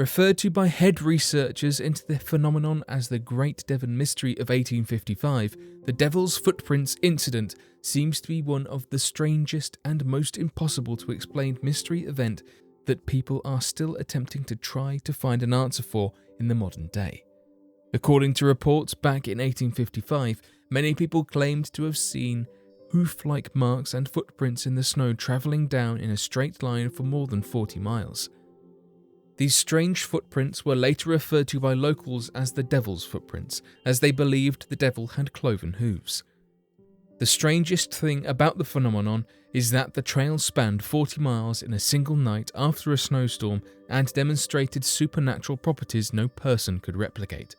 Referred to by head researchers into the phenomenon as the Great Devon Mystery of 1855, the Devil's Footprints incident seems to be one of the strangest and most impossible to explain mystery event that people are still attempting to try to find an answer for in the modern day. According to reports back in 1855, many people claimed to have seen hoof-like marks and footprints in the snow travelling down in a straight line for more than 40 miles. These strange footprints were later referred to by locals as the Devil's Footprints, as they believed the devil had cloven hooves. The strangest thing about the phenomenon is that the trail spanned 40 miles in a single night after a snowstorm and demonstrated supernatural properties no person could replicate.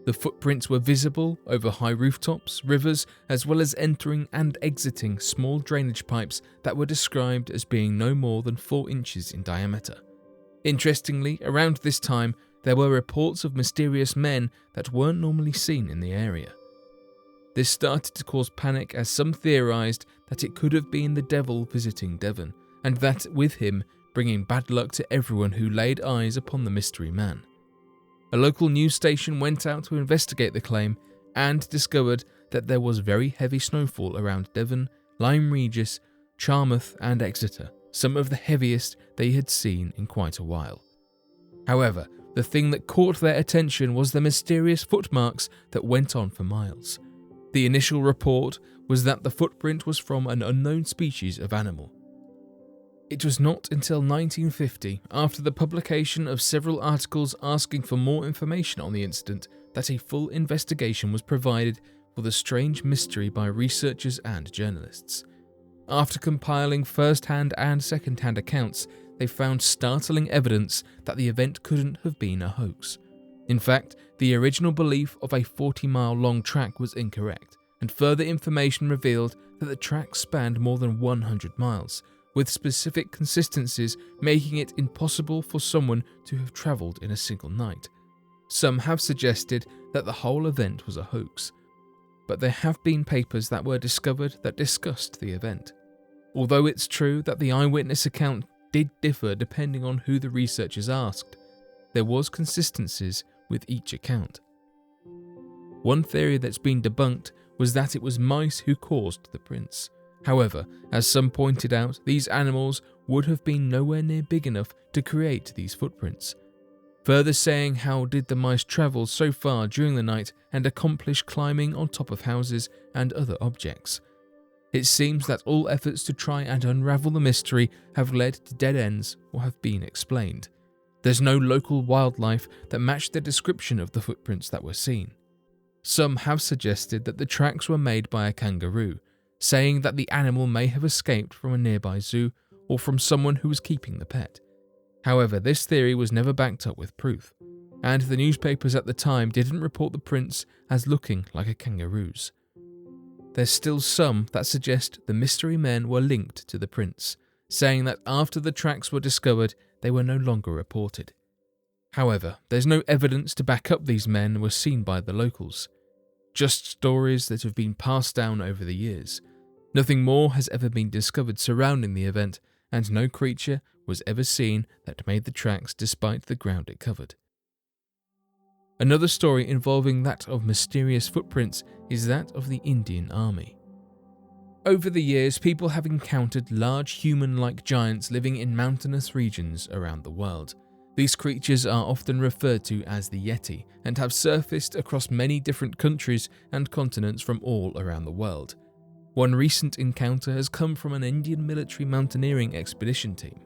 The footprints were visible over high rooftops, rivers, as well as entering and exiting small drainage pipes that were described as being no more than 4 inches in diameter. Interestingly, around this time, there were reports of mysterious men that weren't normally seen in the area. This started to cause panic as some theorized that it could have been the devil visiting Devon, and that with him bringing bad luck to everyone who laid eyes upon the mystery man. A local news station went out to investigate the claim and discovered that there was very heavy snowfall around Devon, Lyme Regis, Charmouth and Exeter, some of the heaviest they had seen in quite a while. However, the thing that caught their attention was the mysterious footmarks that went on for miles. The initial report was that the footprint was from an unknown species of animal. It was not until 1950, after the publication of several articles asking for more information on the incident, that a full investigation was provided for the strange mystery by researchers and journalists. After compiling first-hand and second-hand accounts, they found startling evidence that the event couldn't have been a hoax. In fact, the original belief of a 40-mile-long track was incorrect, and further information revealed that the track spanned more than 100 miles, with specific consistencies making it impossible for someone to have travelled in a single night. Some have suggested that the whole event was a hoax, but there have been papers that were discovered that discussed the event. Although it's true that the eyewitness account did differ depending on who the researchers asked, there was consistencies with each account. One theory that's been debunked was that it was mice who caused the prints. However, as some pointed out, these animals would have been nowhere near big enough to create these footprints. Further saying, how did the mice travel so far during the night and accomplish climbing on top of houses and other objects? It seems that all efforts to try and unravel the mystery have led to dead ends or have been explained. There's no local wildlife that matched the description of the footprints that were seen. Some have suggested that the tracks were made by a kangaroo, saying that the animal may have escaped from a nearby zoo or from someone who was keeping the pet. However, this theory was never backed up with proof, and the newspapers at the time didn't report the prints as looking like a kangaroo's. There's still some that suggest the mystery men were linked to the prints, saying that after the tracks were discovered, they were no longer reported. However, there's no evidence to back up these men were seen by the locals. Just stories that have been passed down over the years. Nothing more has ever been discovered surrounding the event, and no creature was ever seen that made the tracks despite the ground it covered. Another story involving that of mysterious footprints is that of the Indian Army. Over the years, people have encountered large human-like giants living in mountainous regions around the world. These creatures are often referred to as the Yeti and have surfaced across many different countries and continents from all around the world. One recent encounter has come from an Indian military mountaineering expedition team.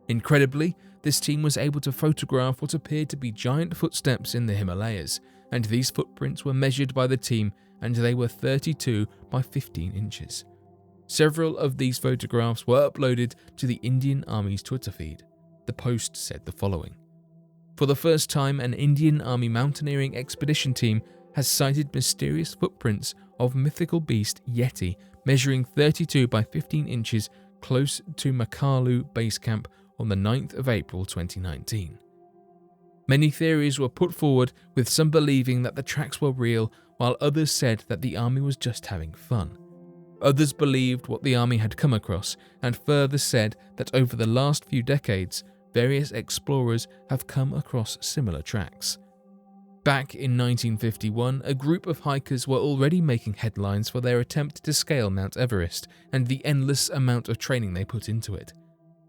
Incredibly, this team was able to photograph what appeared to be giant footsteps in the Himalayas, and these footprints were measured by the team and they were 32 by 15 inches. Several of these photographs were uploaded to the Indian Army's Twitter feed. The post said the following: "For the first time, an Indian Army mountaineering expedition team has sighted mysterious footprints of mythical beast Yeti measuring 32 by 15 inches close to Makalu base camp on the 9th of April 2019. Many theories were put forward, with some believing that the tracks were real, while others said that the army was just having fun. Others believed what the army had come across, and further said that over the last few decades, various explorers have come across similar tracks. Back in 1951, a group of hikers were already making headlines for their attempt to scale Mount Everest and the endless amount of training they put into it.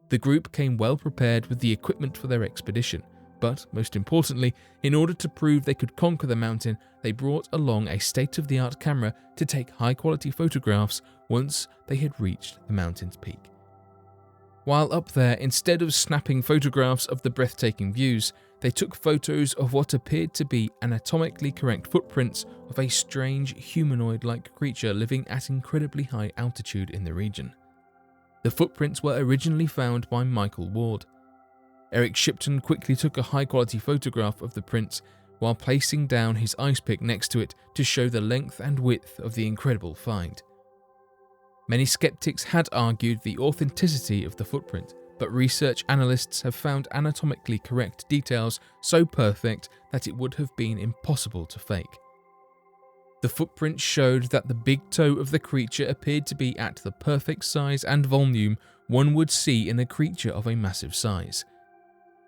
The group came well prepared with the equipment for their expedition, but most importantly, in order to prove they could conquer the mountain, they brought along a state-of-the-art camera to take high-quality photographs once they had reached the mountain's peak. While up there, instead of snapping photographs of the breathtaking views, they took photos of what appeared to be anatomically correct footprints of a strange humanoid-like creature living at incredibly high altitude in the region. The footprints were originally found by Michael Ward. Eric Shipton quickly took a high-quality photograph of the prints while placing down his ice pick next to it to show the length and width of the incredible find. Many skeptics had argued the authenticity of the footprint, but research analysts have found anatomically correct details so perfect that it would have been impossible to fake. The footprint showed that the big toe of the creature appeared to be at the perfect size and volume one would see in a creature of a massive size.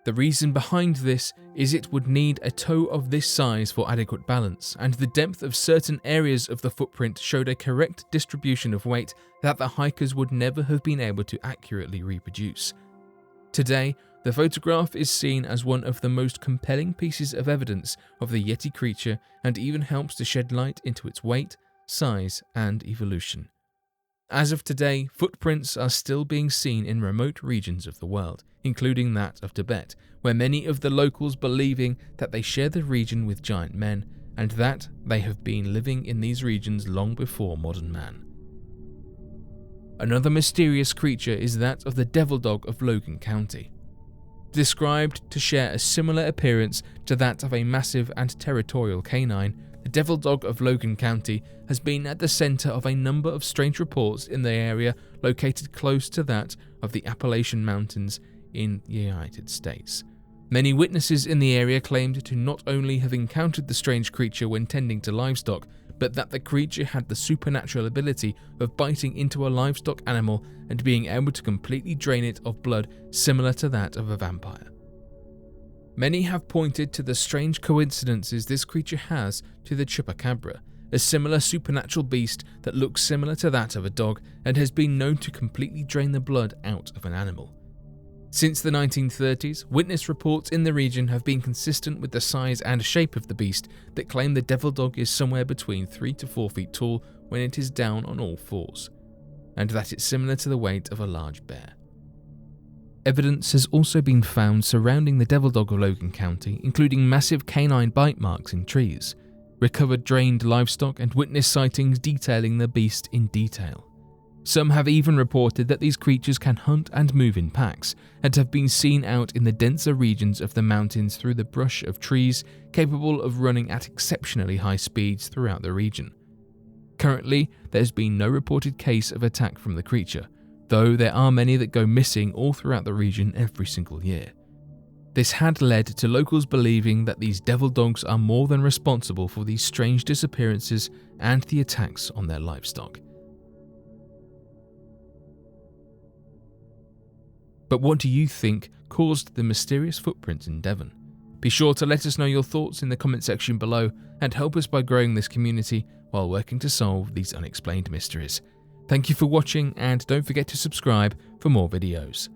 The reason behind this is it would need a toe of this size for adequate balance, and the depth of certain areas of the footprint showed a correct distribution of weight that the hikers would never have been able to accurately reproduce. Today, the photograph is seen as one of the most compelling pieces of evidence of the Yeti creature and even helps to shed light into its weight, size, and evolution. As of today, footprints are still being seen in remote regions of the world, including that of Tibet, where many of the locals believing that they share the region with giant men and that they have been living in these regions long before modern man. Another mysterious creature is that of the devil dog of Logan County. Described to share a similar appearance to that of a massive and territorial canine, the devil dog of Logan County has been at the center of a number of strange reports in the area located close to that of the Appalachian Mountains in the United States. Many witnesses in the area claimed to not only have encountered the strange creature when tending to livestock, but that the creature had the supernatural ability of biting into a livestock animal and being able to completely drain it of blood similar to that of a vampire. Many have pointed to the strange coincidences this creature has to the chupacabra, a similar supernatural beast that looks similar to that of a dog and has been known to completely drain the blood out of an animal. Since the 1930s, witness reports in the region have been consistent with the size and shape of the beast that claim the devil dog is somewhere between 3 to 4 feet tall when it is down on all fours, and that it's similar to the weight of a large bear. Evidence has also been found surrounding the devil dog of Logan County, including massive canine bite marks in trees, recovered drained livestock, and witness sightings detailing the beast in detail. Some have even reported that these creatures can hunt and move in packs, and have been seen out in the denser regions of the mountains through the brush of trees, capable of running at exceptionally high speeds throughout the region. Currently, there has been no reported case of attack from the creature, though there are many that go missing all throughout the region every single year. This had led to locals believing that these devil dogs are more than responsible for these strange disappearances and the attacks on their livestock. But what do you think caused the mysterious footprints in Devon? Be sure to let us know your thoughts in the comment section below and help us by growing this community while working to solve these unexplained mysteries. Thank you for watching, and don't forget to subscribe for more videos.